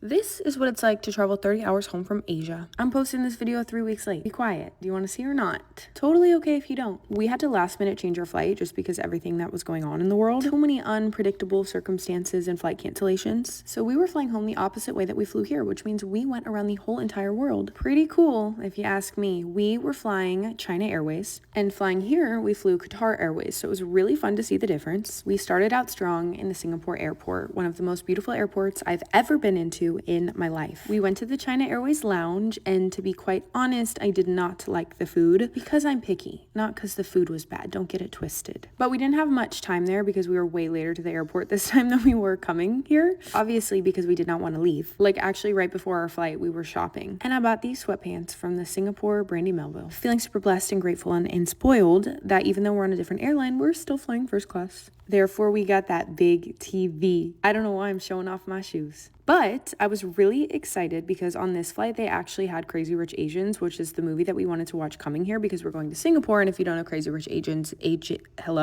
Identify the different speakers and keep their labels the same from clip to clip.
Speaker 1: This is what it's like to travel 30 hours home from Asia. I'm posting this video 3 weeks late. Be quiet. Do you want to see or not? Totally okay if you don't. We had to last minute change our flight just because everything that was going on in the world. Too many unpredictable circumstances and flight cancellations. So we were flying home the opposite way that we flew here, which means we went around the whole entire world. Pretty cool, if you ask me. We were flying China Airways, and flying here, we flew Qatar Airways. So it was really fun to see the difference. We started out strong in the Singapore airport, one of the most beautiful airports I've ever been into in my life. We went to the China Airways lounge, and to be quite honest, I did not like the food because I'm picky, not because the food was bad. Don't get it twisted. But we didn't have much time there because we were way later to the airport this time than we were coming here. Obviously, because we did not want to leave. Like, actually, right before our flight, we were shopping. And I bought these sweatpants from the Singapore Brandy Melville. Feeling super blessed and grateful and spoiled that even though we're on a different airline, we're still flying first class. Therefore, we got that big TV. I don't know why I'm showing off my shoes. But I was really excited because on this flight, they actually had Crazy Rich Asians, which is the movie that we wanted to watch coming here because we're going to Singapore. And if you don't know Crazy Rich Asians,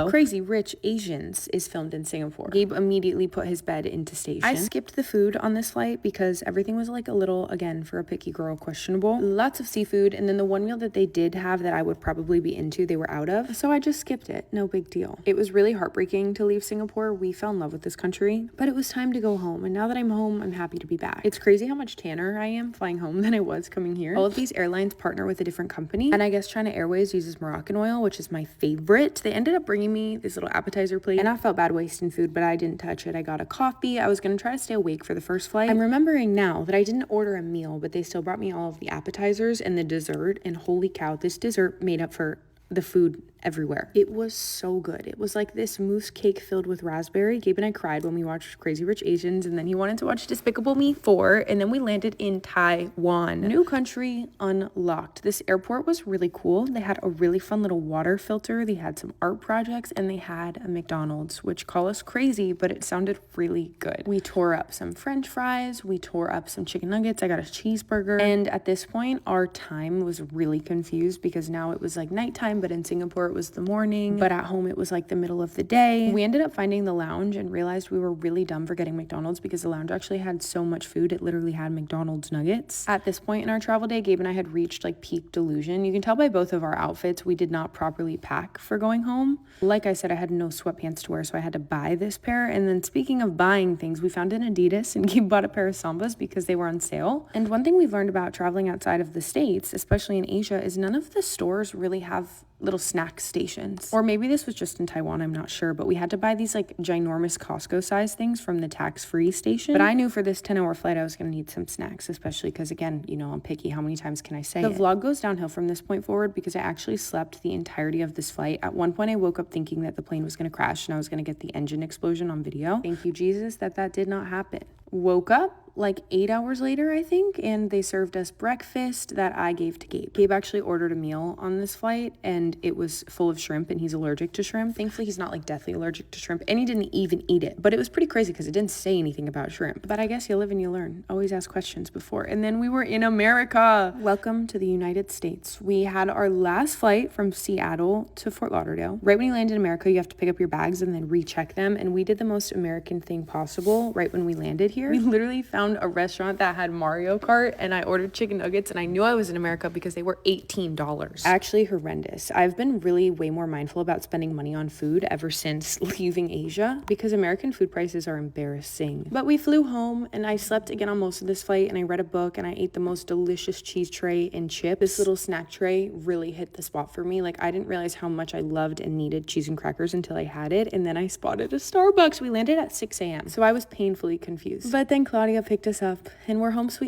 Speaker 1: Crazy Rich Asians is filmed in Singapore. Gabe immediately put his bed into station. I skipped the food on this flight because everything was like a little, again, for a picky girl, questionable. Lots of seafood. And then the one meal that they did have that I would probably be into, they were out of. So I just skipped it. No big deal. It was really heartbreaking to leave Singapore. We fell in love with this country, but it was time to go home. And now that I'm home, I'm happy to be back. It's crazy how much tanner I am flying home than I was coming here. All of these airlines partner with a different company, and I guess China Airways uses Moroccan oil, which is my favorite. They ended up bringing me this little appetizer plate, and I felt bad wasting food, but I didn't touch it. I got a coffee. I was gonna try to stay awake for the first flight. I'm remembering now that I didn't order a meal, but they still brought me all of the appetizers and the dessert, and holy cow, this dessert made up for the food everywhere. It was so good. It was like this mousse cake filled with raspberry. Gabe and I cried when we watched Crazy Rich Asians, and then he wanted to watch Despicable Me 4, and then we landed in Taiwan. New country unlocked. This airport was really cool. They had a really fun little water filter. They had some art projects, and they had a McDonald's, which call us crazy, but it sounded really good. We tore up some French fries. We tore up some chicken nuggets. I got a cheeseburger. And at this point, our time was really confused because now it was like nighttime, but in Singapore, it was the morning, but at home it was like the middle of the day. We ended up finding the lounge and realized we were really dumb for getting McDonald's because the lounge actually had so much food. It literally had McDonald's nuggets. At this point in our travel day, Gabe and I had reached like peak delusion. You can tell by both of our outfits, we did not properly pack for going home. Like I said, I had no sweatpants to wear, so I had to buy this pair. And then speaking of buying things, we found an Adidas and Gabe bought a pair of Sambas because they were on sale. And one thing we've learned about traveling outside of the States, especially in Asia, is none of the stores really have little snack stations. Or maybe this was just in Taiwan, I'm not sure, but we had to buy these like ginormous Costco size things from the tax-free station. But I knew for this 10-hour flight I was gonna need some snacks, especially because again, you know, I'm picky. How many times can I say it? The vlog goes downhill from this point forward because I actually slept the entirety of this flight. At one point I woke up thinking that the plane was gonna crash and I was gonna get the engine explosion on video. Thank you, Jesus, that did not happen. Woke up like 8 hours later, I think, and they served us breakfast that I gave to Gabe. Gabe actually ordered a meal on this flight, and it was full of shrimp, and he's allergic to shrimp. Thankfully, he's not like deathly allergic to shrimp, and he didn't even eat it. But it was pretty crazy because it didn't say anything about shrimp. But I guess you live and you learn. Always ask questions before. And then we were in America. Welcome to the United States. We had our last flight from Seattle to Fort Lauderdale. Right when you land in America, you have to pick up your bags and then recheck them. And we did the most American thing possible right when we landed here. We literally found a restaurant that had Mario Kart, and I ordered chicken nuggets, and I knew I was in America because they were $18. Actually horrendous. I've been really way more mindful about spending money on food ever since leaving Asia because American food prices are embarrassing. But we flew home, and I slept again on most of this flight, and I read a book, and I ate the most delicious cheese tray and chips. This little snack tray really hit the spot for me. Like, I didn't realize how much I loved and needed cheese and crackers until I had it, and then I spotted a Starbucks. We landed at 6 a.m., so I was painfully confused. But then Claudia picked us up, and we're home sweet